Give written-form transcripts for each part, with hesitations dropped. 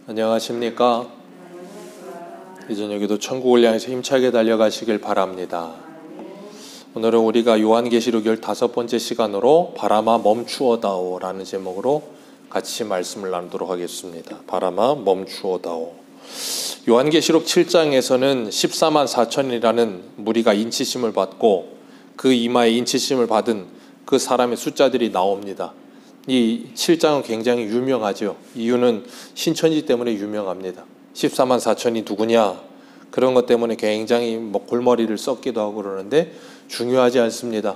안녕하십니까? 이 저녁에도 천국을 향해서 힘차게 달려가시길 바랍니다. 오늘은 우리가 요한계시록 15번째 시간으로 바람아 멈추어다오 라는 제목으로 같이 말씀을 나누도록 하겠습니다. 바람아 멈추어다오. 요한계시록 7장에서는 14만 4천이라는 무리가 인치심을 받고 그 이마에 인치심을 받은 그 사람의 숫자들이 나옵니다. 이 7장은 굉장히 유명하죠. 이유는 신천지 때문에 유명합니다. 14만 4천이 누구냐? 그런 것 때문에 굉장히 골머리를 썩기도 하고 그러는데 중요하지 않습니다.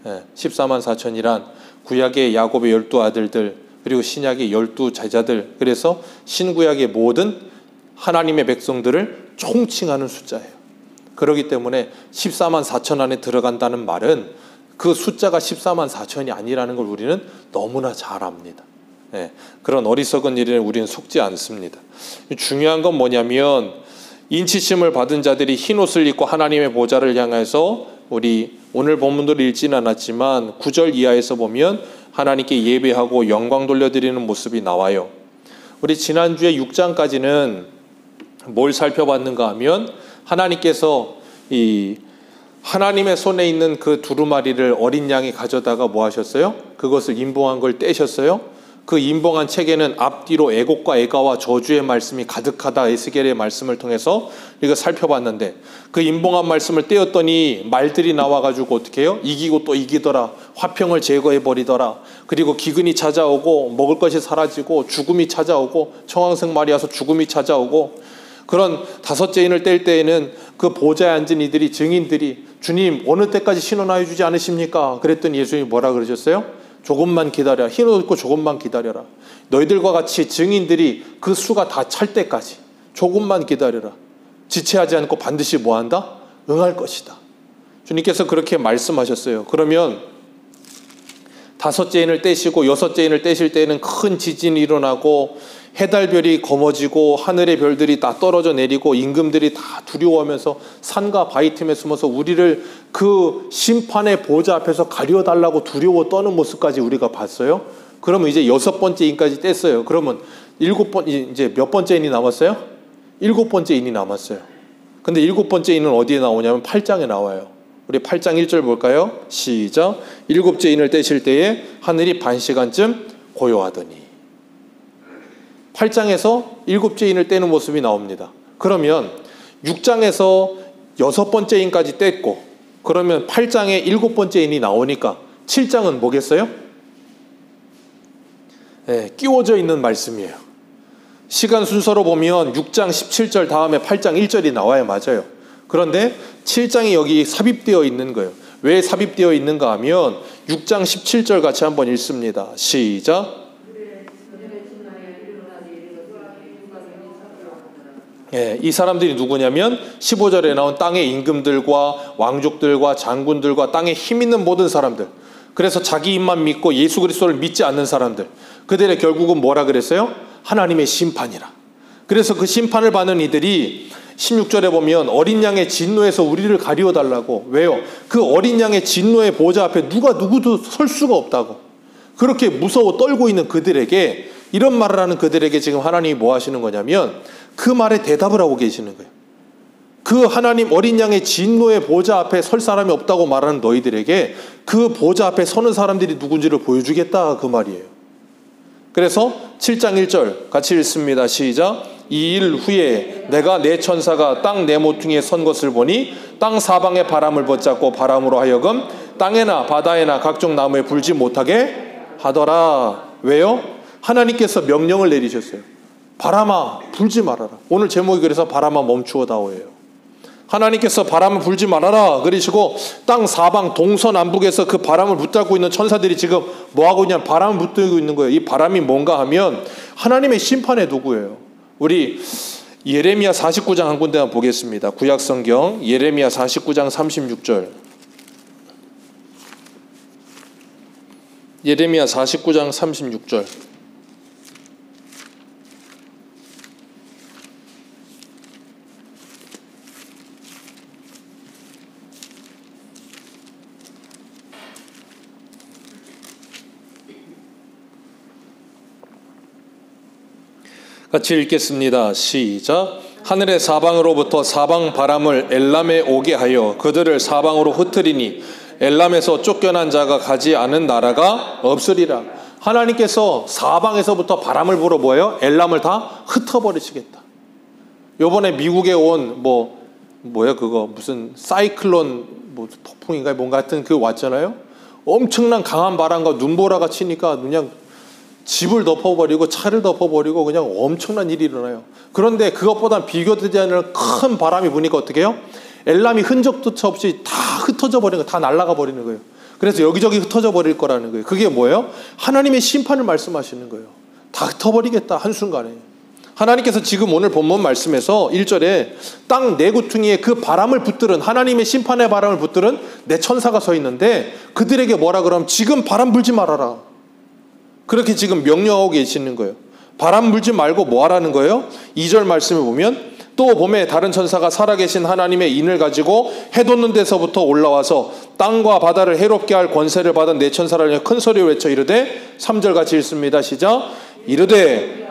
14만 4천이란 구약의 야곱의 12아들들 그리고 신약의 12제자들, 그래서 신구약의 모든 하나님의 백성들을 총칭하는 숫자예요. 그렇기 때문에 14만 4천 안에 들어간다는 말은 그 숫자가 14만 4천이 아니라는 걸 우리는 너무나 잘 압니다. 그런 어리석은 일에 우리는 속지 않습니다. 중요한 건 뭐냐면 인치심을 받은 자들이 흰 옷을 입고 하나님의 보좌를 향해서, 우리 오늘 본문도 읽지는 않았지만 9절 이하에서 보면 하나님께 예배하고 영광 돌려드리는 모습이 나와요. 우리 지난주에 6장까지는 뭘 살펴봤는가 하면 하나님께서 이 하나님의 손에 있는 그 두루마리를 어린 양이 가져다가 뭐 하셨어요? 그것을 인봉한 걸 떼셨어요. 그 인봉한 책에는 앞뒤로 애곡과 애가와 저주의 말씀이 가득하다, 에스겔의 말씀을 통해서 이거 살펴봤는데, 그 인봉한 말씀을 떼었더니 말들이 나와가지고 어떻게 해요? 이기고 또 이기더라, 화평을 제거해버리더라, 그리고 기근이 찾아오고 먹을 것이 사라지고 죽음이 찾아오고 청황색 말이 와서 죽음이 찾아오고, 그런 다섯째 인을 뗄 때에는 그 보좌에 앉은 이들이, 증인들이 주님 어느 때까지 신원하여 주지 않으십니까? 그랬더니 예수님이 뭐라 그러셨어요? 조금만 기다려, 흰 옷 입고 조금만 기다려라. 너희들과 같이 증인들이 그 수가 다 찰 때까지 조금만 기다려라. 지체하지 않고 반드시 뭐한다? 응할 것이다. 주님께서 그렇게 말씀하셨어요. 그러면 다섯째 인을 떼시고 여섯째 인을 떼실 때에는 큰 지진이 일어나고 해달별이 검어지고 하늘의 별들이 다 떨어져 내리고 임금들이 다 두려워하면서 산과 바위 틈에 숨어서 우리를 그 심판의 보좌 앞에서 가려달라고 두려워 떠는 모습까지 우리가 봤어요. 그러면 이제 6번째 인까지 뗐어요. 그러면 이제 몇 번째 인이 남았어요? 7번째 인이 남았어요. 근데 7번째 인은 어디에 나오냐면 8장에 나와요. 우리 8장 1절 볼까요? 시작. 7째 인을 떼실 때에 하늘이 반 시간쯤 고요하더니. 8장에서 7째 인을 떼는 모습이 나옵니다. 그러면 6장에서 6번째 인까지 뗐고, 그러면 8장에 7번째 인이 나오니까 7장은 뭐겠어요? 끼워져 있는 말씀이에요. 시간 순서로 보면 6장 17절 다음에 8장 1절이 나와야 맞아요. 그런데 7장이 여기 삽입되어 있는 거예요. 왜 삽입되어 있는가 하면 6장 17절 같이 한번 읽습니다. 시작. 이 사람들이 누구냐면 15절에 나온 땅의 임금들과 왕족들과 장군들과 땅에 힘 있는 모든 사람들, 그래서 자기 입만 믿고 예수 그리스도를 믿지 않는 사람들, 그들의 결국은 뭐라 그랬어요? 하나님의 심판이라. 그래서 그 심판을 받는 이들이 16절에 보면 어린 양의 진노에서 우리를 가리워달라고. 왜요? 그 어린 양의 진노의 보좌 앞에 누구도 설 수가 없다고. 그렇게 무서워 떨고 있는 그들에게, 이런 말을 하는 그들에게 지금 하나님이 뭐 하시는 거냐면 그 말에 대답을 하고 계시는 거예요. 그 하나님 어린 양의 진노의 보좌 앞에 설 사람이 없다고 말하는 너희들에게 그 보좌 앞에 서는 사람들이 누군지를 보여주겠다, 그 말이에요. 그래서 7장 1절 같이 읽습니다. 시작. 이 일 후에 내가 내 천사가 땅 네 모퉁이에 선 것을 보니 땅 사방에 바람을 붙잡고 바람으로 하여금 땅에나 바다에나 각종 나무에 불지 못하게 하더라. 왜요? 하나님께서 명령을 내리셨어요. 바람아 불지 말아라. 오늘 제목이 그래서 바람아 멈추어다오예요. 하나님께서 바람을 불지 말아라 그러시고 땅 사방 동서남북에서 그 바람을 붙잡고 있는 천사들이 지금 뭐하고 있냐, 바람을 붙들고 있는 거예요. 이 바람이 뭔가 하면 하나님의 심판의 도구예요. 우리 예레미야 49장 한 군데만 보겠습니다. 구약성경 예레미야 49장 36절. 예레미야 49장 36절. 같이 읽겠습니다. 시작. 하늘의 사방으로부터 사방 바람을 엘람에 오게 하여 그들을 사방으로 흩으리니 엘람에서 쫓겨난 자가 가지 않은 나라가 없으리라. 하나님께서 사방에서부터 바람을 불어 뭐예요? 엘람을 다 흩어버리시겠다. 요번에 미국에 온 무슨 사이클론 폭풍인가 뭔가 하여튼 그 왔잖아요. 엄청난 강한 바람과 눈보라가 치니까 그냥 집을 덮어버리고 차를 덮어버리고 그냥 엄청난 일이 일어나요. 그런데 그것보다 비교되지 않는 큰 바람이 부니까 어떻게 해요? 엘람이 흔적조차 없이 다 흩어져 버리는 거예요. 다 날아가 버리는 거예요. 그래서 여기저기 흩어져 버릴 거라는 거예요. 그게 뭐예요? 하나님의 심판을 말씀하시는 거예요. 다 흩어버리겠다 한순간에. 하나님께서 지금 오늘 본문 말씀에서 1절에 땅 내구퉁이에 그 바람을 붙들은, 하나님의 심판의 바람을 붙들은 내 천사가 서 있는데 그들에게 뭐라 그러면 지금 바람 불지 말아라. 그렇게 지금 명령하고 계시는 거예요. 바람 불지 말고 뭐 하라는 거예요? 2절 말씀을 보면 또 봄에 다른 천사가 살아계신 하나님의 인을 가지고 해 돋는 데서부터 올라와서 땅과 바다를 해롭게 할 권세를 받은 내 천사를 위해 큰 소리로 외쳐 이르되 3절 같이 읽습니다. 시작. 이르되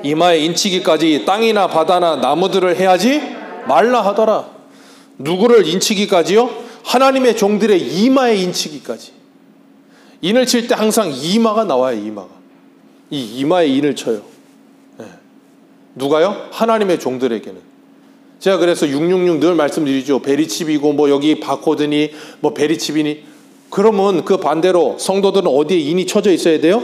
이마에 인치기까지 땅이나 바다나 나무들을 해하지 말라 하더라. 누구를 인치기까지요? 하나님의 종들의 이마에 인치기까지. 인을 칠 때 항상 이마가 나와요. 이마가. 이 이마에 인을 쳐요. 네. 누가요? 하나님의 종들에게는. 제가 그래서 666 늘 말씀드리죠. 베리칩이고 여기 바코드니 베리칩이니. 그러면 그 반대로 성도들은 어디에 인이 쳐져 있어야 돼요?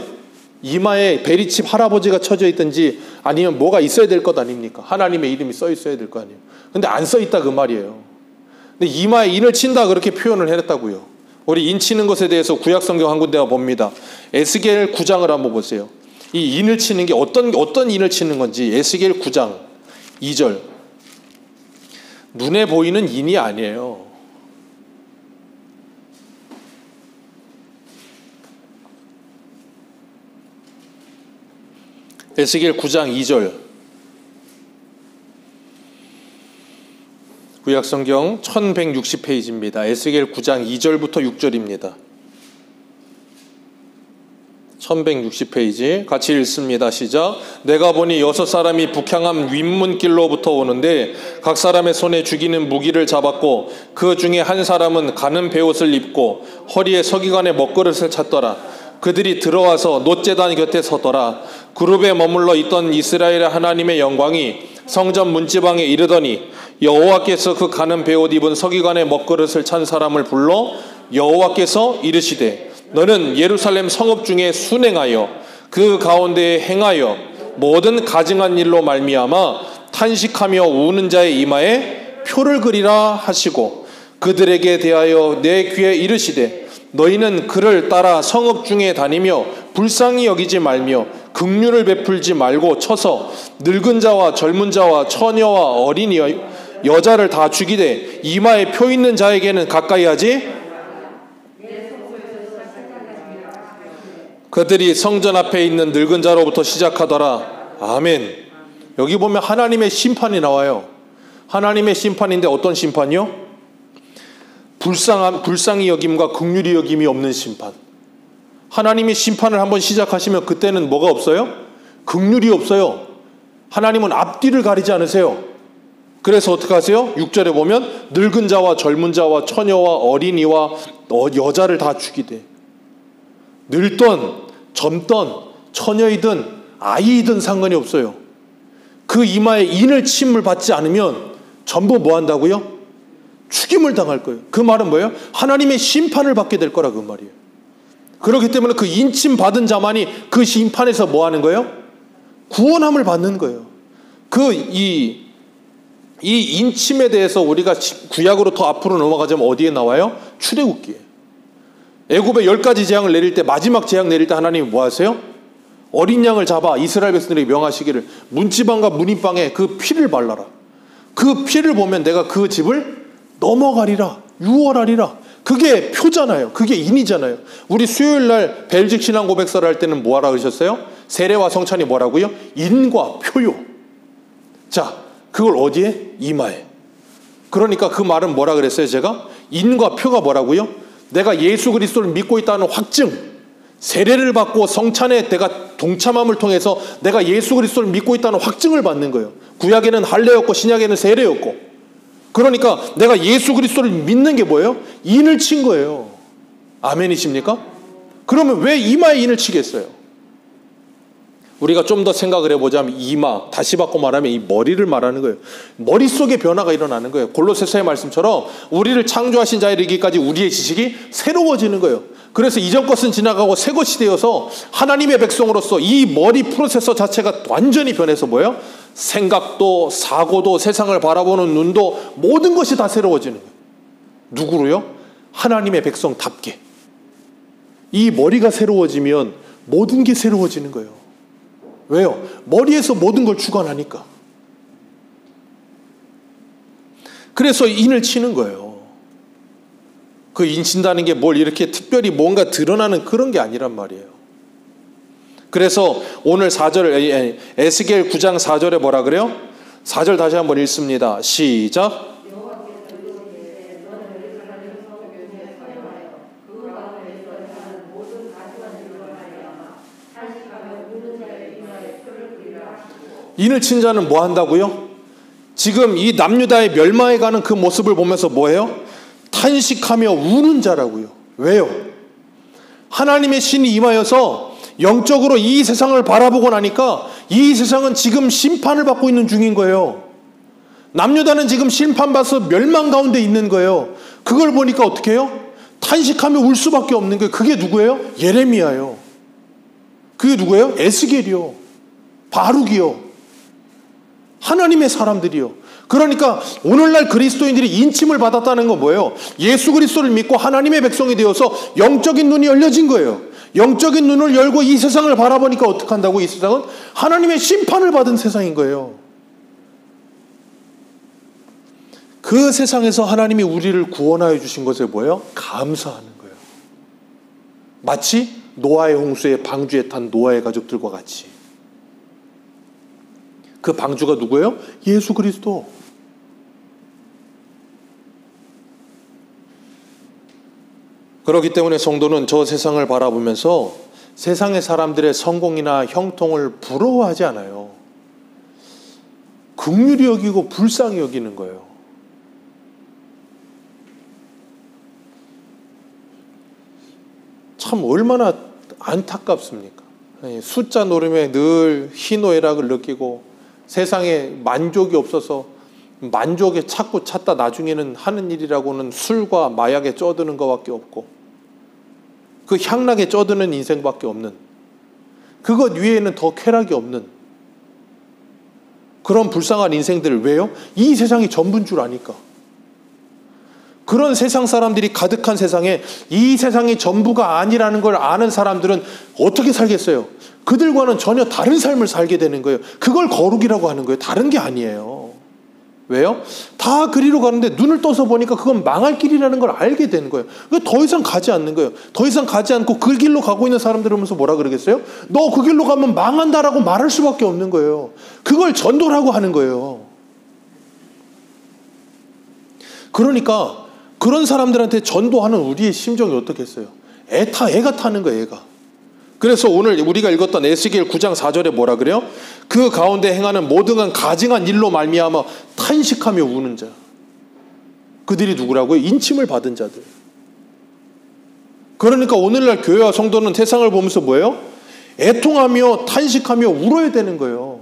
이마에 베리칩 할아버지가 쳐져 있든지 아니면 뭐가 있어야 될 것 아닙니까? 하나님의 이름이 써 있어야 될 거 아니에요. 근데 안 써 있다 그 말이에요. 근데 이마에 인을 친다 그렇게 표현을 해냈다고요. 우리 인 치는 것에 대해서 구약 성경 한 군데가 봅니다. 에스겔 9장을 한번 보세요. 이 인을 치는 게 어떤 인을 치는 건지 에스겔 9장 2절. 눈에 보이는 인이 아니에요. 에스겔 9장 2절. 구약성경 1160페이지입니다. 에스겔 9장 2절부터 6절입니다. 1160페이지 같이 읽습니다. 시작. 내가 보니 6사람이 북향함 윗문길로부터 오는데 각 사람의 손에 죽이는 무기를 잡았고 그 중에 한 사람은 가는 베옷을 입고 허리에 서기관의 먹그릇을 찼더라. 그들이 들어와서 놋제단 곁에 서더라. 그룹에 머물러 있던 이스라엘의 하나님의 영광이 성전 문지방에 이르더니 여호와께서 그 가는 베옷 입은 서기관의 먹그릇을 찬 사람을 불러 여호와께서 이르시되 너는 예루살렘 성읍 중에 순행하여 그 가운데에 행하여 모든 가증한 일로 말미암아 탄식하며 우는 자의 이마에 표를 그리라 하시고 그들에게 대하여 내 귀에 이르시되 너희는 그를 따라 성읍 중에 다니며 불쌍히 여기지 말며 긍휼을 베풀지 말고 쳐서 늙은 자와 젊은 자와 처녀와 어린이 여자를 다 죽이되 이마에 표 있는 자에게는 가까이 하지. 그들이 성전 앞에 있는 늙은 자로부터 시작하더라. 아멘. 여기 보면 하나님의 심판이 나와요. 하나님의 심판인데 어떤 심판이요? 불쌍히 여김과 긍휼히 여김이 없는 심판. 하나님이 심판을 한번 시작하시면 그때는 뭐가 없어요? 긍휼이 없어요. 하나님은 앞뒤를 가리지 않으세요. 그래서 어떻게 하세요? 6절에 보면 늙은 자와 젊은 자와 처녀와 어린이와 여자를 다 죽이되 늙던 젊던 처녀이든 아이이든 상관이 없어요. 그 이마에 인을 침을 받지 않으면 전부 뭐 한다고요? 죽임을 당할 거예요. 그 말은 뭐예요? 하나님의 심판을 받게 될 거라 그 말이에요. 그렇기 때문에 그 인침 받은 자만이 그 심판에서 뭐 하는 거예요? 구원함을 받는 거예요. 이 인침에 대해서 우리가 구약으로 더 앞으로 넘어가자면 어디에 나와요? 출애굽기에. 애굽에 10가지 재앙을 내릴 때 마지막 재앙 내릴 때 하나님이 뭐 하세요? 어린 양을 잡아 이스라엘 백성들에게 명하시기를 문지방과 문인방에 그 피를 발라라. 그 피를 보면 내가 그 집을 넘어가리라. 유월하리라. 그게 표잖아요. 그게 인이잖아요. 우리 수요일날 벨직 신앙 고백서를 할 때는 뭐하라 그러셨어요? 세례와 성찬이 뭐라고요? 인과 표요. 자, 그걸 어디에? 이마에. 그러니까 그 말은 뭐라 그랬어요 제가? 인과 표가 뭐라고요? 내가 예수 그리스도를 믿고 있다는 확증, 세례를 받고 성찬에 내가 동참함을 통해서 내가 예수 그리스도를 믿고 있다는 확증을 받는 거예요. 구약에는 할례였고 신약에는 세례였고. 그러니까 내가 예수 그리스도를 믿는 게 뭐예요? 인을 친 거예요. 아멘이십니까? 그러면 왜 이마에 인을 치겠어요? 우리가 좀 더 생각을 해보자면 이마, 다시 바꿔 말하면 이 머리를 말하는 거예요. 머릿속에 변화가 일어나는 거예요. 골로새서의 말씀처럼 우리를 창조하신 자에 이르기까지 우리의 지식이 새로워지는 거예요. 그래서 이전 것은 지나가고 새 것이 되어서 하나님의 백성으로서 이 머리 프로세서 자체가 완전히 변해서 뭐예요? 생각도 사고도 세상을 바라보는 눈도 모든 것이 다 새로워지는 거예요. 누구로요? 하나님의 백성답게. 이 머리가 새로워지면 모든 게 새로워지는 거예요. 왜요? 머리에서 모든 걸 주관하니까. 그래서 인을 치는 거예요. 그 인 친다는 게 뭘 이렇게 특별히 뭔가 드러나는 그런 게 아니란 말이에요. 그래서 오늘 4절, 에스겔 9장 4절에 뭐라 그래요? 4절 다시 한번 읽습니다. 시작. 인을 친 자는 뭐 한다고요? 지금 이 남유다의 멸망해 가는 그 모습을 보면서 뭐예요? 탄식하며 우는 자라고요. 왜요? 하나님의 신이 임하여서 영적으로 이 세상을 바라보고 나니까 이 세상은 지금 심판을 받고 있는 중인 거예요. 남유다는 지금 심판받아서 멸망 가운데 있는 거예요. 그걸 보니까 어떻게 해요? 탄식하며 울 수밖에 없는 거예요. 그게 누구예요? 예레미야요. 그게 누구예요? 에스겔이요. 바룩이요. 하나님의 사람들이요. 그러니까 오늘날 그리스도인들이 인침을 받았다는 건 뭐예요? 예수 그리스도를 믿고 하나님의 백성이 되어서 영적인 눈이 열려진 거예요. 영적인 눈을 열고 이 세상을 바라보니까 어떻게 한다고? 이 세상은 하나님의 심판을 받은 세상인 거예요. 그 세상에서 하나님이 우리를 구원하여 주신 것에 뭐예요? 감사하는 거예요. 마치 노아의 홍수에 방주에 탄 노아의 가족들과 같이. 그 방주가 누구예요? 예수 그리스도. 그렇기 때문에 성도는 저 세상을 바라보면서 세상의 사람들의 성공이나 형통을 부러워하지 않아요. 긍휼히 여기고 불쌍히 여기는 거예요. 참 얼마나 안타깝습니까? 숫자 노름에 늘 희노애락을 느끼고 세상에 만족이 없어서 만족에 찾고 찾다 나중에는 하는 일이라고는 술과 마약에 쩌드는 것밖에 없고 그 향락에 쩌드는 인생밖에 없는, 그것 위에는 더 쾌락이 없는 그런 불쌍한 인생들. 왜요? 이 세상이 전부인 줄 아니까. 그런 세상 사람들이 가득한 세상에 이 세상이 전부가 아니라는 걸 아는 사람들은 어떻게 살겠어요? 그들과는 전혀 다른 삶을 살게 되는 거예요. 그걸 거룩이라고 하는 거예요. 다른 게 아니에요. 왜요? 다 그리로 가는데 눈을 떠서 보니까 그건 망할 길이라는 걸 알게 되는 거예요. 더 이상 가지 않는 거예요. 더 이상 가지 않고 그 길로 가고 있는 사람들 보면서 뭐라 그러겠어요? 너 그 길로 가면 망한다라고 말할 수밖에 없는 거예요. 그걸 전도라고 하는 거예요. 그러니까 그런 사람들한테 전도하는 우리의 심정이 어떻겠어요? 애가 타는 거예요, 애가. 그래서 오늘 우리가 읽었던 에스겔 9장 4절에 뭐라 그래요? 그 가운데 행하는 모든 가증한 일로 말미암아 탄식하며 우는 자. 그들이 누구라고요? 인침을 받은 자들. 그러니까 오늘날 교회와 성도는 세상을 보면서 뭐예요? 애통하며 탄식하며 울어야 되는 거예요.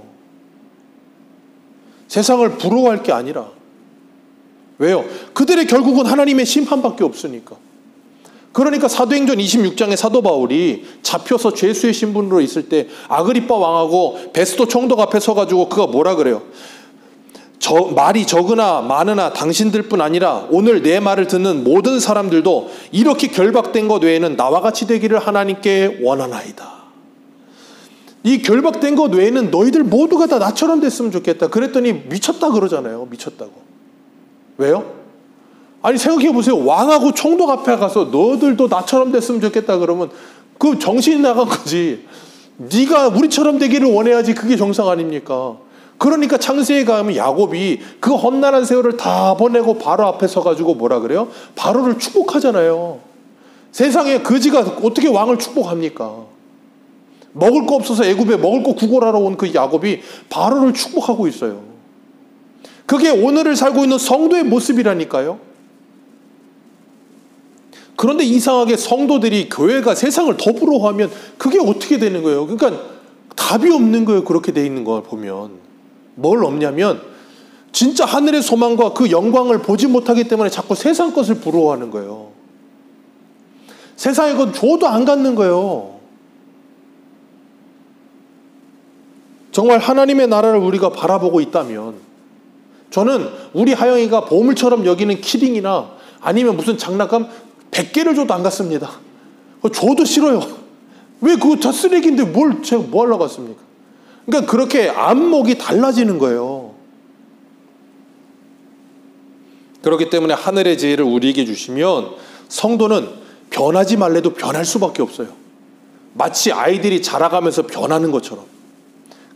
세상을 부러워할 게 아니라. 왜요? 그들의 결국은 하나님의 심판밖에 없으니까. 그러니까 사도행전 26장에 사도 바울이 잡혀서 죄수의 신분으로 있을 때 아그리빠 왕하고 베스도 총독 앞에 서가지고 그가 뭐라 그래요? 말이 적으나 많으나 당신들뿐 아니라 오늘 내 말을 듣는 모든 사람들도 이렇게 결박된 것 외에는 나와 같이 되기를 하나님께 원하나이다. 이 결박된 것 외에는 너희들 모두가 다 나처럼 됐으면 좋겠다. 그랬더니 미쳤다 그러잖아요. 미쳤다고. 왜요? 아니 생각해 보세요. 왕하고 총독 앞에 가서 너들도 나처럼 됐으면 좋겠다 그러면 그 정신이 나간 거지. 네가 우리처럼 되기를 원해야지. 그게 정상 아닙니까? 그러니까 창세기에 가면 야곱이 그 험난한 세월을 다 보내고 바로 앞에 서가지고 뭐라 그래요? 바로를 축복하잖아요. 세상에 거지가 어떻게 왕을 축복합니까? 먹을 거 없어서 애굽에 먹을 거 구걸하러 온 그 야곱이 바로를 축복하고 있어요. 그게 오늘을 살고 있는 성도의 모습이라니까요. 그런데 이상하게 성도들이 교회가 세상을 더 부러워하면 그게 어떻게 되는 거예요? 그러니까 답이 없는 거예요. 그렇게 돼 있는 걸 보면. 뭘 없냐면 진짜 하늘의 소망과 그 영광을 보지 못하기 때문에 자꾸 세상 것을 부러워하는 거예요. 세상의 것 줘도 안 갖는 거예요. 정말 하나님의 나라를 우리가 바라보고 있다면, 저는 우리 하영이가 보물처럼 여기는 키링이나 아니면 무슨 장난감 100개를 줘도 안 갖습니다. 줘도 싫어요. 왜 그거 다 쓰레기인데 뭘 제가 뭐 하려고 갔습니까? 그러니까 그렇게 안목이 달라지는 거예요. 그렇기 때문에 하늘의 지혜를 우리에게 주시면 성도는 변하지 말래도 변할 수밖에 없어요. 마치 아이들이 자라가면서 변하는 것처럼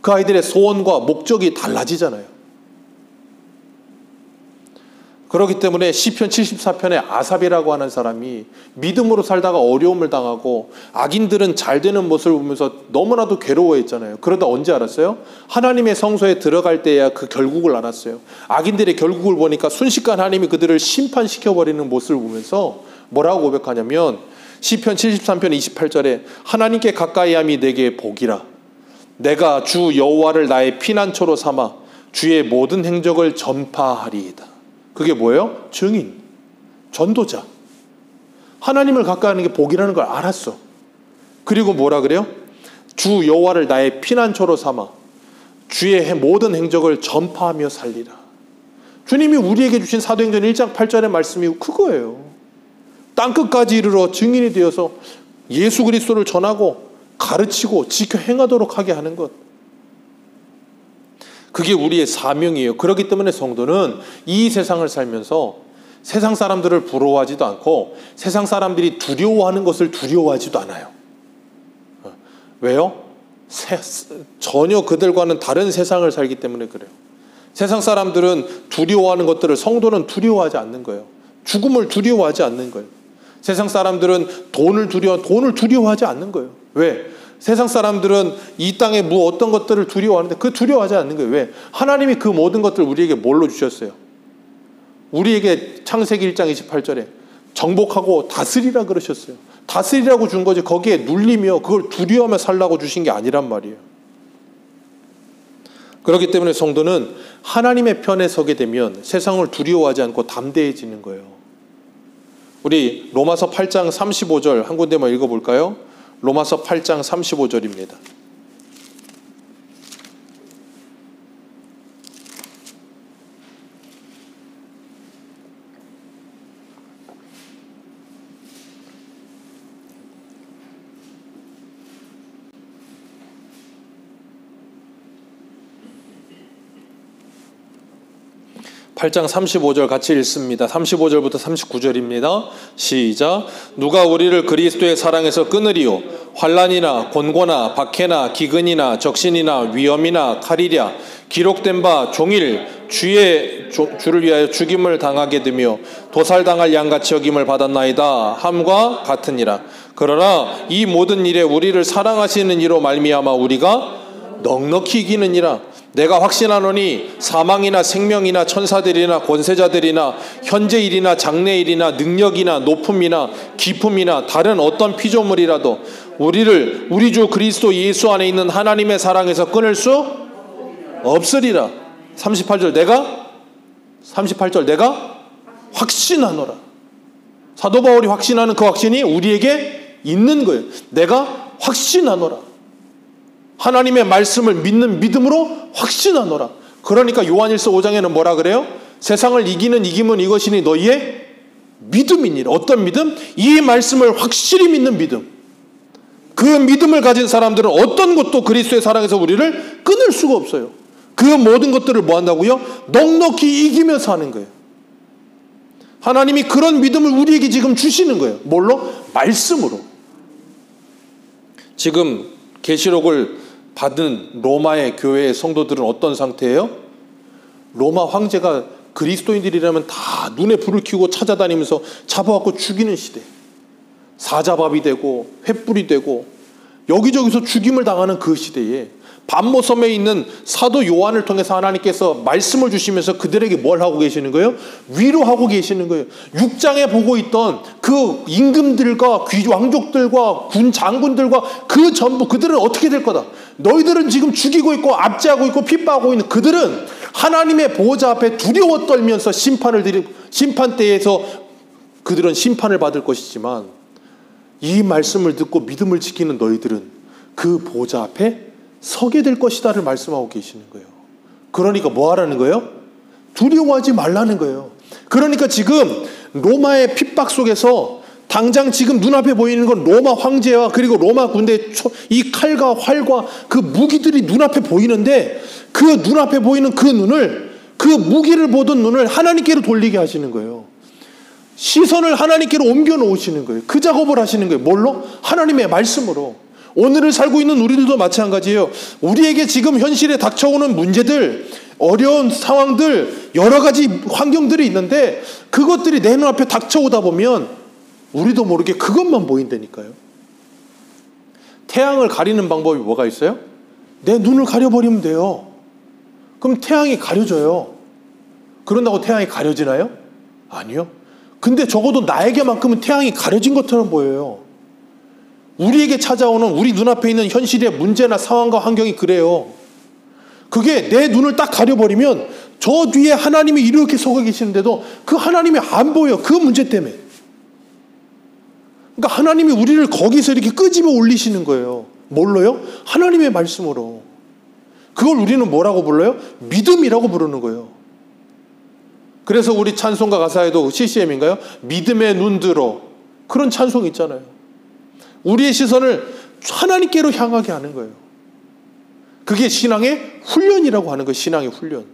그 아이들의 소원과 목적이 달라지잖아요. 그렇기 때문에 시편 74편에 아삽이라고 하는 사람이 믿음으로 살다가 어려움을 당하고 악인들은 잘 되는 모습을 보면서 너무나도 괴로워했잖아요. 그러다 언제 알았어요? 하나님의 성소에 들어갈 때야 그 결국을 알았어요. 악인들의 결국을 보니까 순식간 하나님이 그들을 심판시켜버리는 모습을 보면서 뭐라고 고백하냐면 시편 73편 28절에 하나님께 가까이함이 내게 복이라. 내가 주 여호와를 나의 피난처로 삼아 주의 모든 행적을 전파하리이다. 그게 뭐예요? 증인, 전도자. 하나님을 가까이 하는 게 복이라는 걸 알았어. 그리고 뭐라 그래요? 주 여호와를 나의 피난처로 삼아 주의 모든 행적을 전파하며 살리라. 주님이 우리에게 주신 사도행전 1장 8절의 말씀이 그거예요. 땅끝까지 이르러 증인이 되어서 예수 그리스도를 전하고 가르치고 지켜 행하도록 하게 하는 것. 그게 우리의 사명이에요. 그렇기 때문에 성도는 이 세상을 살면서 세상 사람들을 부러워하지도 않고 세상 사람들이 두려워하는 것을 두려워하지도 않아요. 왜요? 전혀 그들과는 다른 세상을 살기 때문에 그래요. 세상 사람들은 두려워하는 것들을 성도는 두려워하지 않는 거예요. 죽음을 두려워하지 않는 거예요. 세상 사람들은 돈을 두려워하지 않는 거예요. 왜? 세상 사람들은 이 땅에 뭐 어떤 것들을 두려워하는데 그 두려워하지 않는 거예요. 왜? 하나님이 그 모든 것들을 우리에게 뭘로 주셨어요? 우리에게 창세기 1장 28절에 정복하고 다스리라 그러셨어요. 다스리라고 준 거지 거기에 눌리며 그걸 두려워하며 살라고 주신 게 아니란 말이에요. 그렇기 때문에 성도는 하나님의 편에 서게 되면 세상을 두려워하지 않고 담대해지는 거예요. 우리 로마서 8장 35절 한 군데만 읽어볼까요? 로마서 8장 35절입니다. (8장 35절) 같이 읽습니다. 35절부터 39절입니다. 시작. 누가 우리를 그리스도의 사랑에서 끊으리요? 환난이나 곤고나 박해나 기근이나 적신이나 위험이나 칼이랴. 기록된 바 종일 주를 위하여 죽임을 당하게 되며 도살당할 양같이 여김을 받았나이다 함과 같으니라. 그러나 이 모든 일에 우리를 사랑하시는 이로 말미암아 우리가 넉넉히 이기느니라. 내가 확신하노니 사망이나 생명이나 천사들이나 권세자들이나 현재 일이나 장래 일이나 능력이나 높음이나 깊음이나 다른 어떤 피조물이라도 우리를 우리 주 그리스도 예수 안에 있는 하나님의 사랑에서 끊을 수 없으리라. 38절 내가 확신하노라. 사도 바울이 확신하는 그 확신이 우리에게 있는 거예요. 내가 확신하노라. 하나님의 말씀을 믿는 믿음으로 확신하노라. 그러니까 요한일서 5장에는 뭐라 그래요? 세상을 이기는 이김은 이것이니 너희의 믿음이니라. 어떤 믿음? 이 말씀을 확실히 믿는 믿음. 그 믿음을 가진 사람들은 어떤 것도 그리스도의 사랑에서 우리를 끊을 수가 없어요. 그 모든 것들을 뭐 한다고요? 넉넉히 이기면서 하는 거예요. 하나님이 그런 믿음을 우리에게 지금 주시는 거예요. 뭘로? 말씀으로. 지금 계시록을 받은 로마의 교회의 성도들은 어떤 상태예요? 로마 황제가 그리스도인들이라면 다 눈에 불을 켜고 찾아다니면서 잡아갖고 죽이는 시대. 사자밥이 되고 횃불이 되고 여기저기서 죽임을 당하는 그 시대에 반모섬에 있는 사도 요한을 통해서 하나님께서 말씀을 주시면서 그들에게 뭘 하고 계시는 거예요? 위로하고 계시는 거예요. 6장에 보고 있던 그 임금들과 왕족들과 군 장군들과 그 전부 그들은 어떻게 될 거다. 너희들은 지금 죽이고 있고 압제하고 있고 핍박하고 있는 그들은 하나님의 보호자 앞에 두려워 떨면서 심판대에서 그들은 심판을 받을 것이지만 이 말씀을 듣고 믿음을 지키는 너희들은 그 보호자 앞에 서게 될 것이다를 말씀하고 계시는 거예요. 그러니까 뭐 하라는 거예요? 두려워하지 말라는 거예요. 그러니까 지금 로마의 핍박 속에서 당장 지금 눈앞에 보이는 건 로마 황제와 그리고 로마 군대의 이 칼과 활과 그 무기들이 눈앞에 보이는데 그 눈앞에 보이는 그 눈을, 그 무기를 보던 눈을 하나님께로 돌리게 하시는 거예요. 시선을 하나님께로 옮겨 놓으시는 거예요. 그 작업을 하시는 거예요. 뭘로? 하나님의 말씀으로. 오늘을 살고 있는 우리들도 마찬가지예요. 우리에게 지금 현실에 닥쳐오는 문제들, 어려운 상황들, 여러 가지 환경들이 있는데 그것들이 내 눈앞에 닥쳐오다 보면 우리도 모르게 그것만 보인다니까요. 태양을 가리는 방법이 뭐가 있어요? 내 눈을 가려버리면 돼요. 그럼 태양이 가려져요. 그런다고 태양이 가려지나요? 아니요. 근데 적어도 나에게만큼은 태양이 가려진 것처럼 보여요. 우리에게 찾아오는 우리 눈앞에 있는 현실의 문제나 상황과 환경이 그래요. 그게 내 눈을 딱 가려버리면 저 뒤에 하나님이 이렇게 서 계시는데도 그 하나님이 안 보여. 그 문제 때문에. 그러니까 하나님이 우리를 거기서 이렇게 끄집어 올리시는 거예요. 뭘로요? 하나님의 말씀으로. 그걸 우리는 뭐라고 불러요? 믿음이라고 부르는 거예요. 그래서 우리 찬송가 가사에도 CCM인가요? 믿음의 눈 들어. 그런 찬송 있잖아요. 우리의 시선을 하나님께로 향하게 하는 거예요. 그게 신앙의 훈련이라고 하는 거예요. 신앙의 훈련.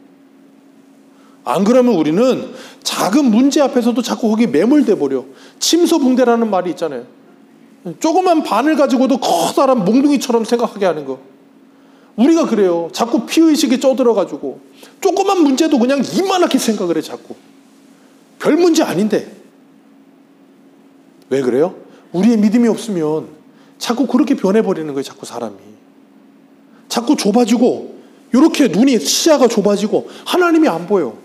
안 그러면 우리는 작은 문제 앞에서도 자꾸 거기에 매몰돼 버려. 침소붕대라는 말이 있잖아요. 조그만 바늘 가지고도 커다란 몽둥이처럼 생각하게 하는 거. 우리가 그래요. 자꾸 피의식에 쪄들어가지고 조그만 문제도 그냥 이만하게 생각을 해. 자꾸 별 문제 아닌데. 왜 그래요? 우리의 믿음이 없으면 자꾸 그렇게 변해버리는 거예요. 자꾸 사람이. 자꾸 좁아지고 이렇게 눈이 시야가 좁아지고 하나님이 안 보여.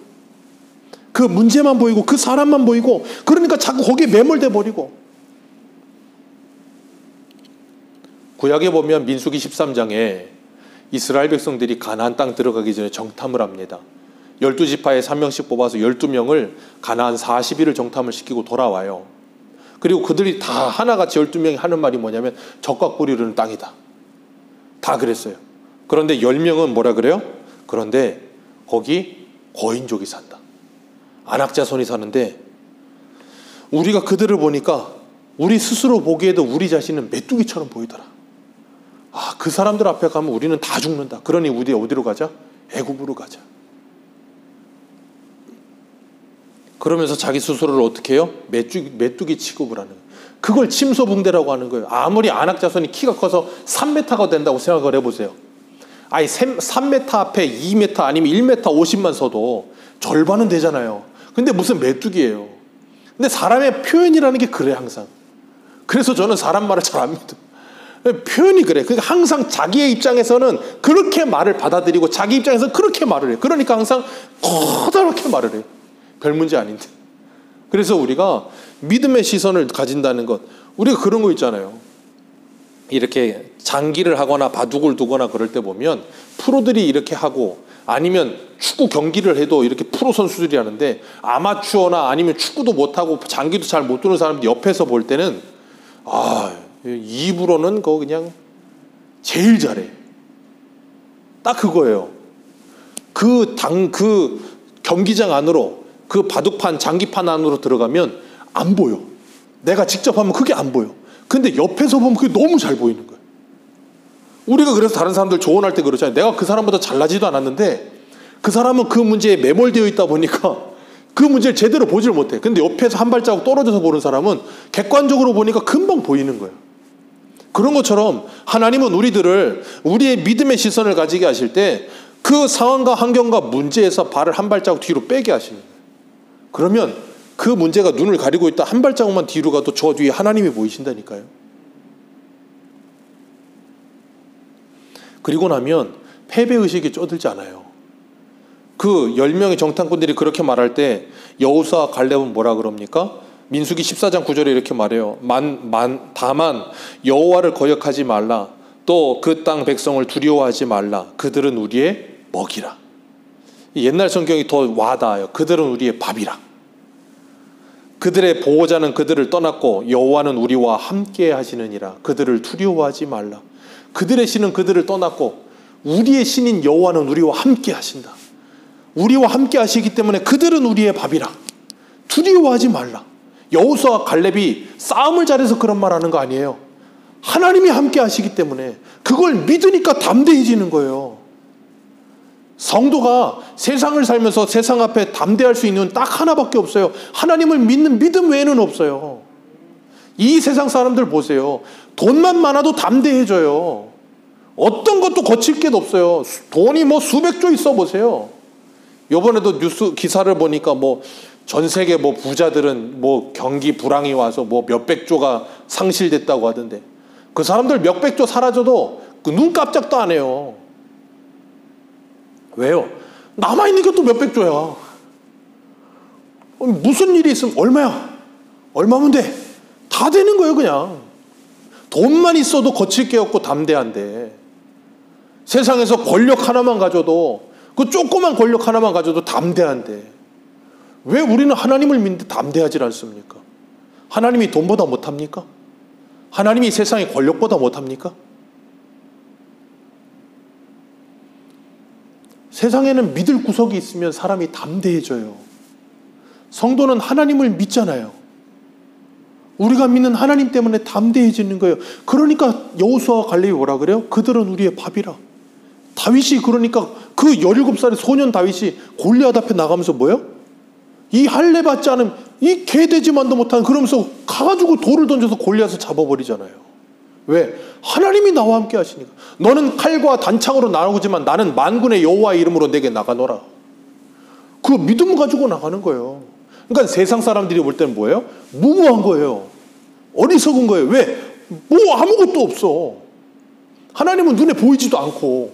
그 문제만 보이고 그 사람만 보이고 그러니까 자꾸 거기에 매몰돼 버리고. 구약에 보면 민수기 13장에 이스라엘 백성들이 가나안 땅 들어가기 전에 정탐을 합니다. 12지파에 3명씩 뽑아서 12명을 가나안 40일을 정탐을 시키고 돌아와요. 그리고 그들이 다 하나같이 12명이 하는 말이 뭐냐면 적과 꿀이 흐르는 땅이다. 다 그랬어요. 그런데 10명은 뭐라 그래요? 그런데 거기 거인족이 산다. 안악자손이 사는데 우리가 그들을 보니까 우리 스스로 보기에도 우리 자신은 메뚜기처럼 보이더라. 아, 그 사람들 앞에 가면 우리는 다 죽는다. 그러니 우리 어디로 가자? 애굽으로 가자. 그러면서 자기 스스로를 어떻게 해요? 메뚜기 취급을 하는 거예요. 그걸 침소붕대라고 하는 거예요. 아무리 안악자손이 키가 커서 3m가 된다고 생각을 해보세요. 아니 3m 앞에 2m 아니면 1m 50만 서도 절반은 되잖아요. 근데 무슨 메뚜기예요. 근데 사람의 표현이라는 게 그래 항상. 그래서 저는 사람 말을 잘 안 믿어. 표현이 그래. 그러니까 항상 자기의 입장에서는 그렇게 말을 받아들이고 자기 입장에서는 그렇게 말을 해요. 그러니까 항상 커다랗게 말을 해요. 별 문제 아닌데. 그래서 우리가 믿음의 시선을 가진다는 것, 우리가 그런 거 있잖아요. 이렇게 장기를 하거나 바둑을 두거나 그럴 때 보면 프로들이 이렇게 하고 아니면 축구 경기를 해도 이렇게 프로 선수들이 하는데 아마추어나 아니면 축구도 못하고 장기도 잘 못 두는 사람들 옆에서 볼 때는 입으로는 그거 그냥 제일 잘해. 딱 그거예요. 그 경기장 안으로 그 바둑판 장기판 안으로 들어가면 안 보여. 내가 직접 하면 그게 안 보여. 근데 옆에서 보면 그게 너무 잘 보이는 거예요. 우리가 그래서 다른 사람들 조언할 때 그러잖아요. 내가 그 사람보다 잘나지도 않았는데 그 사람은 그 문제에 매몰되어 있다 보니까 그 문제를 제대로 보질 못해. 근데 옆에서 한 발자국 떨어져서 보는 사람은 객관적으로 보니까 금방 보이는 거예요. 그런 것처럼 하나님은 우리의 믿음의 시선을 가지게 하실 때 그 상황과 환경과 문제에서 발을 한 발자국 뒤로 빼게 하시는 거예요. 그러면 그 문제가 눈을 가리고 있다 한 발자국만 뒤로 가도 저 뒤에 하나님이 보이신다니까요. 그리고 나면 패배의식이 쩌들지 않아요. 그 10명의 정탐꾼들이 그렇게 말할 때 여호수아와 갈렙은 뭐라 그럽니까? 민수기 14장 9절에 이렇게 말해요. 다만 여호와를 거역하지 말라. 또 그 땅 백성을 두려워하지 말라. 그들은 우리의 먹이라. 옛날 성경이 더 와닿아요. 그들은 우리의 밥이라. 그들의 보호자는 그들을 떠났고 여호와는 우리와 함께 하시느니라. 그들을 두려워하지 말라. 그들의 신은 그들을 떠났고 우리의 신인 여호와는 우리와 함께 하신다. 우리와 함께 하시기 때문에 그들은 우리의 밥이라. 두려워하지 말라. 여호수아와 갈렙이 싸움을 잘해서 그런 말 하는 거 아니에요. 하나님이 함께 하시기 때문에 그걸 믿으니까 담대해지는 거예요. 성도가 세상을 살면서 세상 앞에 담대할 수 있는 딱 하나밖에 없어요. 하나님을 믿는 믿음 외에는 없어요. 이 세상 사람들 보세요. 돈만 많아도 담대해져요. 어떤 것도 거칠 게 없어요. 돈이 뭐 수백조 있어 보세요. 이번에도 뉴스 기사를 보니까 뭐 전 세계 뭐 부자들은 뭐 경기 불황이 와서 뭐 몇백조가 상실됐다고 하던데, 그 사람들 몇백조 사라져도 그 눈 깜짝도 안 해요. 왜요? 남아있는 게 또 몇백조야. 무슨 일이 있으면 얼마야? 얼마면 돼? 다 되는 거예요. 그냥 돈만 있어도 거칠 게 없고 담대한데, 세상에서 권력 하나만 가져도, 그 조그만 권력 하나만 가져도 담대한데, 왜 우리는 하나님을 믿는데 담대하지 않습니까? 하나님이 돈보다 못합니까? 하나님이 세상의 권력보다 못합니까? 세상에는 믿을 구석이 있으면 사람이 담대해져요. 성도는 하나님을 믿잖아요. 우리가 믿는 하나님 때문에 담대해지는 거예요. 그러니까 여호수아와 갈렙이 뭐라 그래요? 그들은 우리의 밥이라. 다윗이 그러니까 그 17살의 소년 다윗이 골리앗 앞에 나가면서 뭐예요? 이 할례 받지 않은 이 개되지만도 못한, 그러면서 가가지고 돌을 던져서 골리앗을 잡아버리잖아요. 왜? 하나님이 나와 함께 하시니까. 너는 칼과 단창으로 나오지만 나는 만군의 여호와의 이름으로 내게 나가노라. 그 믿음 가지고 나가는 거예요. 그러니까 세상 사람들이 볼 때는 뭐예요? 무모한 거예요. 어리석은 거예요. 왜? 뭐 아무것도 없어. 하나님은 눈에 보이지도 않고.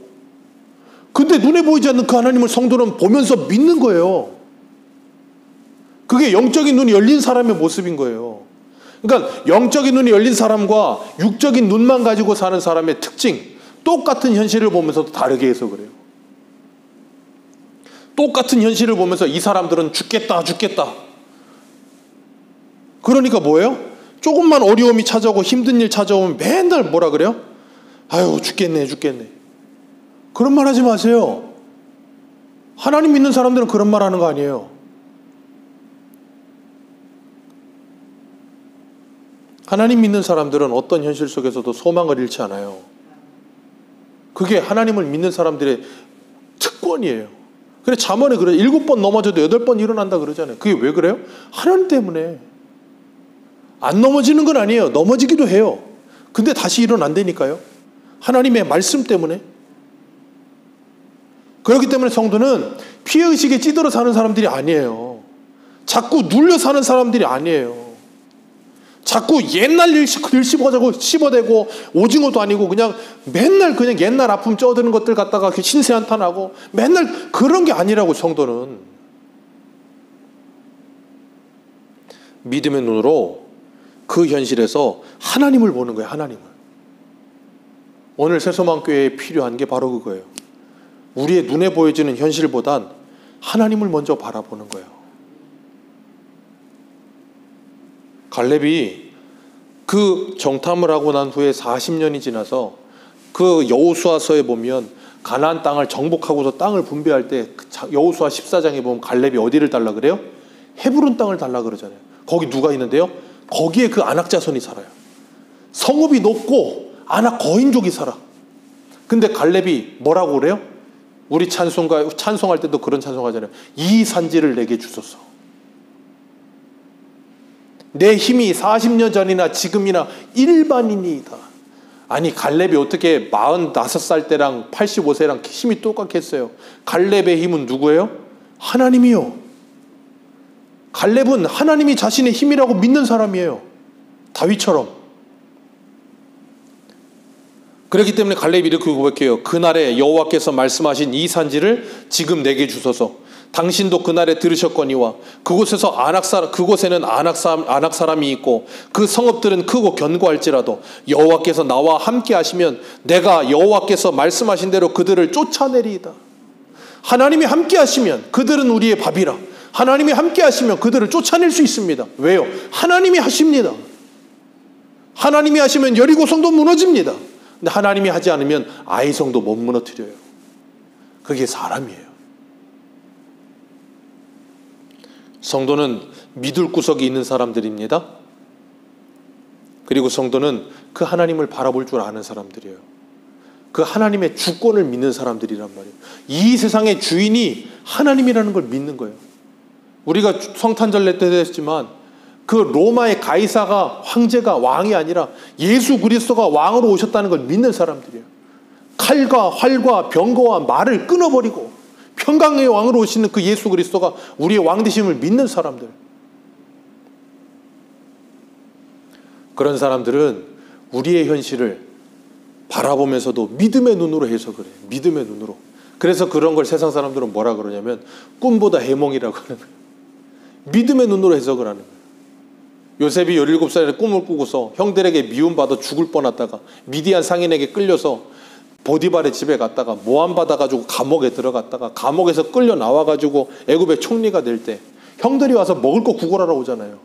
근데 눈에 보이지 않는 그 하나님을 성도는 보면서 믿는 거예요. 그게 영적인 눈이 열린 사람의 모습인 거예요. 그러니까 영적인 눈이 열린 사람과 육적인 눈만 가지고 사는 사람의 특징, 똑같은 현실을 보면서도 다르게 해서 그래요. 똑같은 현실을 보면서 이 사람들은 죽겠다 그러니까 뭐예요? 조금만 어려움이 찾아오고 힘든 일 찾아오면 맨날 뭐라 그래요? 아유 죽겠네. 그런 말 하지 마세요. 하나님 믿는 사람들은 그런 말 하는 거 아니에요. 하나님 믿는 사람들은 어떤 현실 속에서도 소망을 잃지 않아요. 그게 하나님을 믿는 사람들의 특권이에요. 그래 잠언에 그래 7번 넘어져도 8번 일어난다 그러잖아요. 그게 왜 그래요? 하나님 때문에. 안 넘어지는 건 아니에요. 넘어지기도 해요. 근데 다시 일어난다니까요. 하나님의 말씀 때문에. 그렇기 때문에 성도는 피해의식에 찌들어 사는 사람들이 아니에요. 자꾸 눌려 사는 사람들이 아니에요. 자꾸 옛날 일 씹어대고 오징어도 아니고 그냥 맨날 그냥 옛날 아픔 쪄드는 것들 갖다가 신세 한탄하고 맨날 그런 게 아니라고. 성도는 믿음의 눈으로 그 현실에서 하나님을 보는 거예요. 하나님을. 오늘 새소망교회에 필요한 게 바로 그거예요. 우리의 눈에 보여지는 현실보단 하나님을 먼저 바라보는 거예요. 갈렙이 그 정탐을 하고 난 후에 40년이 지나서 그 여호수아서에 보면 가나안 땅을 정복하고서 땅을 분배할 때 여호수아 14장에 보면 갈렙이 어디를 달라 그래요? 헤브론 땅을 달라 그러잖아요. 거기 누가 있는데요? 거기에 그 아낙 자손이 살아요. 성읍이 높고 아낙 거인족이 살아. 근데 갈렙이 뭐라고 그래요? 우리 찬송할 때도 그런 찬송하잖아요. 이 산지를 내게 주소서. 내 힘이 40년 전이나 지금이나 일반인이다. 아니 갈렙이 어떻게 45살 때랑 85세랑 힘이 똑같겠어요? 갈렙의 힘은 누구예요? 하나님이요. 갈렙은 하나님이 자신의 힘이라고 믿는 사람이에요. 다윗처럼. 그렇기 때문에 갈렙이 이렇게 고백해요. 그날에 여호와께서 말씀하신 이 산지를 지금 내게 주소서. 당신도 그날에 들으셨거니와 그곳에는 아낙 사람이 있고 그 성읍들은 크고 견고할지라도 여호와께서 나와 함께 하시면 내가 여호와께서 말씀하신 대로 그들을 쫓아내리이다. 하나님이 함께 하시면 그들은 우리의 밥이라. 하나님이 함께 하시면 그들을 쫓아낼 수 있습니다. 왜요? 하나님이 하십니다. 하나님이 하시면 여리고성도 무너집니다. 근데 하나님이 하지 않으면 아이성도 못 무너뜨려요. 그게 사람이에요. 성도는 믿을 구석이 있는 사람들입니다. 그리고 성도는 그 하나님을 바라볼 줄 아는 사람들이에요. 그 하나님의 주권을 믿는 사람들이란 말이에요. 이 세상의 주인이 하나님이라는 걸 믿는 거예요. 우리가 성탄절례 때 했지만 그 로마의 가이사가 황제가 왕이 아니라 예수 그리스도가 왕으로 오셨다는 걸 믿는 사람들이에요. 칼과 활과 병거와 말을 끊어버리고 평강의 왕으로 오시는 그 예수 그리스도가 우리의 왕 되심을 믿는 사람들. 그런 사람들은 우리의 현실을 바라보면서도 믿음의 눈으로 해석을 해요. 믿음의 눈으로. 그래서 그런 걸 세상 사람들은 뭐라 그러냐면 꿈보다 해몽이라고 하는 거예요. 믿음의 눈으로 해석을 하는 거예요. 요셉이 17살에 꿈을 꾸고서 형들에게 미움받아 죽을 뻔하다가 미디안 상인에게 끌려서 보디발의 집에 갔다가 모함받아가지고 감옥에 들어갔다가 감옥에서 끌려 나와가지고 애굽의 총리가 될 때 형들이 와서 먹을 거 구걸하러 오잖아요.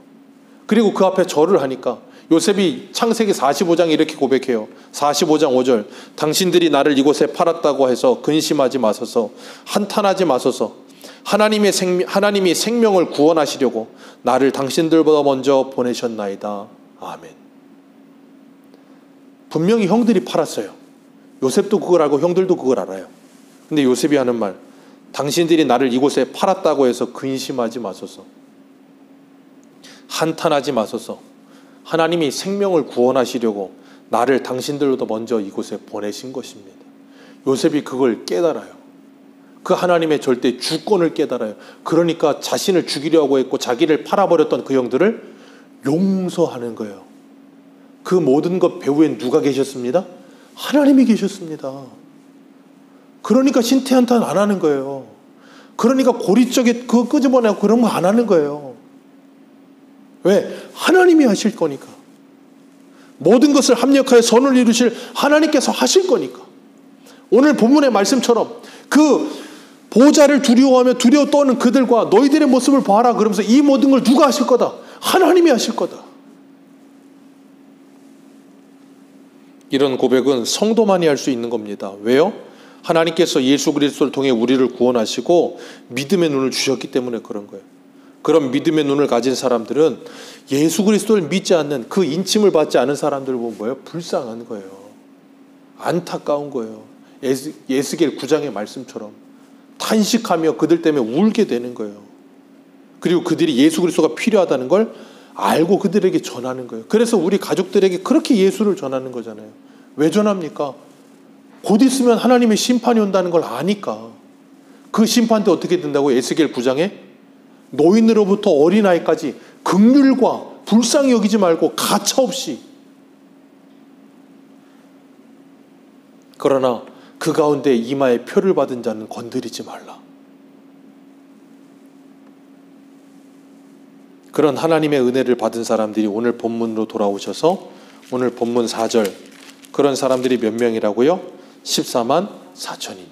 그리고 그 앞에 절을 하니까 요셉이 창세기 45장에 이렇게 고백해요. 45장 5절 당신들이 나를 이곳에 팔았다고 해서 근심하지 마소서 한탄하지 마소서 하나님이 생명을 구원하시려고 나를 당신들보다 먼저 보내셨나이다. 아멘. 분명히 형들이 팔았어요. 요셉도 그걸 알고 형들도 그걸 알아요. 근데 요셉이 하는 말 당신들이 나를 이곳에 팔았다고 해서 근심하지 마소서 한탄하지 마소서 하나님이 생명을 구원하시려고 나를 당신들보다 먼저 이곳에 보내신 것입니다. 요셉이 그걸 깨달아요. 그 하나님의 절대 주권을 깨달아요. 그러니까 자신을 죽이려고 했고 자기를 팔아버렸던 그 형들을 용서하는 거예요. 그 모든 것 배후엔 누가 계셨습니다? 하나님이 계셨습니다. 그러니까 신태한탄 안 하는 거예요. 그러니까 고리적에 그거 끄집어내고 그런 거 안 하는 거예요. 왜? 하나님이 하실 거니까. 모든 것을 합력하여 선을 이루실 하나님께서 하실 거니까. 오늘 본문의 말씀처럼 그 보좌를 두려워하며 두려워 떠는 그들과 너희들의 모습을 봐라 그러면서 이 모든 걸 누가 하실 거다? 하나님이 하실 거다. 이런 고백은 성도만이 할 수 있는 겁니다. 왜요? 하나님께서 예수 그리스도를 통해 우리를 구원하시고 믿음의 눈을 주셨기 때문에 그런 거예요. 그런 믿음의 눈을 가진 사람들은 예수 그리스도를 믿지 않는 그 인침을 받지 않은 사람들을 보면 뭐예요? 불쌍한 거예요. 안타까운 거예요. 에스겔 9장의 말씀처럼 탄식하며 그들 때문에 울게 되는 거예요. 그리고 그들이 예수 그리스도가 필요하다는 걸 알고 그들에게 전하는 거예요. 그래서 우리 가족들에게 그렇게 예수를 전하는 거잖아요. 왜 전합니까? 곧 있으면 하나님의 심판이 온다는 걸 아니까. 그 심판 때 어떻게 된다고? 에스겔 9장에 노인으로부터 어린아이까지 긍휼과 불쌍히 여기지 말고 가차없이. 그러나 그 가운데 이마에 표를 받은 자는 건드리지 말라. 그런 하나님의 은혜를 받은 사람들이 오늘 본문으로 돌아오셔서 오늘 본문 4절 그런 사람들이 몇 명이라고요? 14만 4천이니.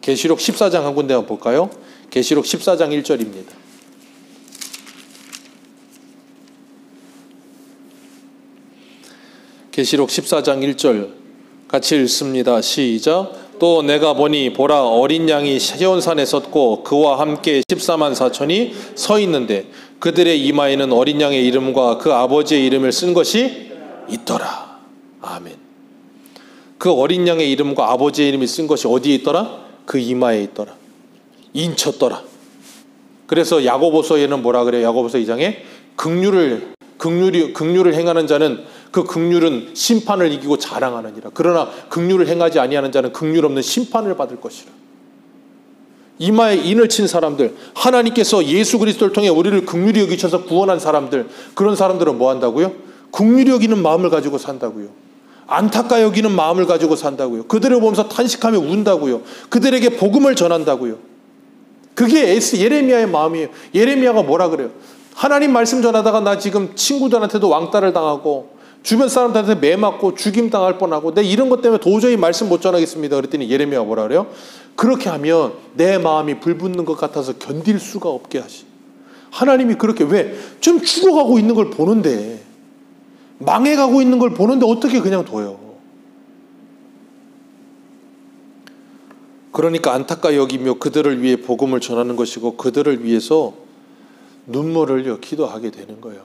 계시록 14장 한 군데 한번 볼까요? 계시록 14장 1절입니다. 계시록 14장 1절 같이 읽습니다. 시작. 또 내가 보니 보라 어린 양이 시온산에 섰고 그와 함께 14만 4천이 서 있는데 그들의 이마에는 어린 양의 이름과 그 아버지의 이름을 쓴 것이 있더라. 아멘. 그 어린 양의 이름과 아버지의 이름이 쓴 것이 어디에 있더라? 그 이마에 있더라. 인쳤더라. 그래서 야고보서에는 뭐라 그래요? 야고보서 2장에 긍휼을 행하는 자는 그 긍휼은 심판을 이기고 자랑하느니라. 그러나 긍휼을 행하지 아니하는 자는 긍휼 없는 심판을 받을 것이라. 이마에 인을 친 사람들, 하나님께서 예수 그리스도를 통해 우리를 긍휼히 여기셔서 구원한 사람들, 그런 사람들은 뭐 한다고요? 긍휼히 여기는 마음을 가지고 산다고요. 안타까 여기는 마음을 가지고 산다고요. 그들을 보면서 탄식하며 운다고요. 그들에게 복음을 전한다고요. 그게 예레미야의 마음이에요. 예레미야가 뭐라 그래요? 하나님 말씀 전하다가 나 지금 친구들한테도 왕따를 당하고 주변 사람들한테 매맞고 죽임 당할 뻔하고 내 이런 것 때문에 도저히 말씀 못 전하겠습니다. 그랬더니 예레미야가 뭐라 그래요? 그렇게 하면 내 마음이 불붙는 것 같아서 견딜 수가 없게 하시. 하나님이 그렇게 왜? 좀 죽어가고 있는 걸 보는데, 망해가고 있는 걸 보는데 어떻게 그냥 둬요? 그러니까 안타까 여기며 그들을 위해 복음을 전하는 것이고 그들을 위해서 눈물을 흘려 기도하게 되는 거예요.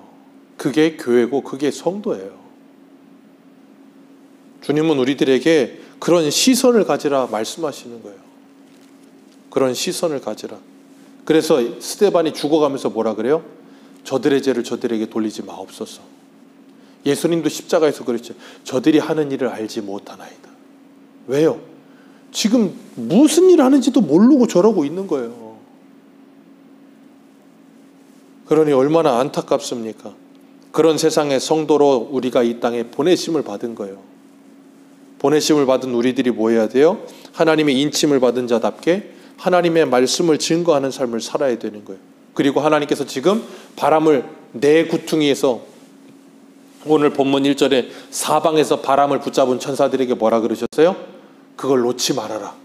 그게 교회고 그게 성도예요. 주님은 우리들에게 그런 시선을 가지라 말씀하시는 거예요. 그런 시선을 가지라. 그래서 스데반이 죽어가면서 뭐라 그래요? 저들의 죄를 저들에게 돌리지 마옵소서. 예수님도 십자가에서 그랬죠. 저들이 하는 일을 알지 못하나이다. 왜요? 지금 무슨 일을 하는지도 모르고 저러고 있는 거예요. 그러니 얼마나 안타깝습니까? 그런 세상의 성도로 우리가 이 땅에 보내심을 받은 거예요. 보내심을 받은 우리들이 뭐 해야 돼요? 하나님의 인침을 받은 자답게 하나님의 말씀을 증거하는 삶을 살아야 되는 거예요. 그리고 하나님께서 지금 바람을 내 구퉁이에서 오늘 본문 1절에 사방에서 바람을 붙잡은 천사들에게 뭐라 그러셨어요? 그걸 놓지 말아라.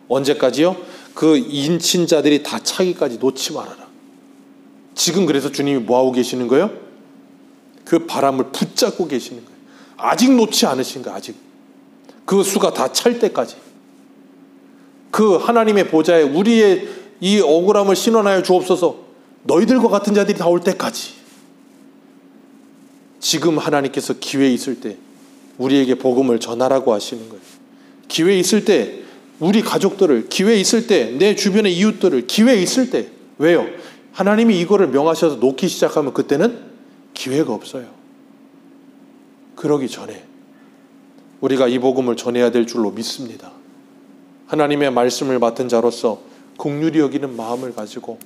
언제까지요? 그 인친 자들이 다 차기까지 놓지 말아라. 지금 그래서 주님이 뭐하고 계시는 거예요? 그 바람을 붙잡고 계시는 거예요. 아직 놓지 않으신 거예요. 아직. 그 수가 다 찰 때까지. 그 하나님의 보좌에 우리의 이 억울함을 신원하여 주옵소서. 너희들과 같은 자들이 다 올 때까지. 지금 하나님께서 기회 있을 때 우리에게 복음을 전하라고 하시는 거예요. 기회 있을 때 우리 가족들을, 기회 있을 때 내 주변의 이웃들을, 기회 있을 때. 왜요? 하나님이 이거를 명하셔서 놓기 시작하면 그때는 기회가 없어요. 그러기 전에 우리가 이 복음을 전해야 될 줄로 믿습니다. 하나님의 말씀을 맡은 자로서 긍휼히 여기는 마음을 가지고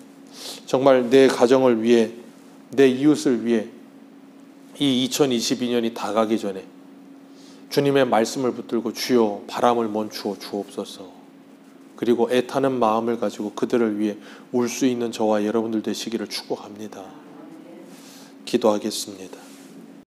정말 내 가정을 위해, 내 이웃을 위해 이 2022년이 다 가기 전에 주님의 말씀을 붙들고 주여 바람을 멈추어 주옵소서. 그리고 애타는 마음을 가지고 그들을 위해 울 수 있는 저와 여러분들 되시기를 축복합니다. 기도하겠습니다.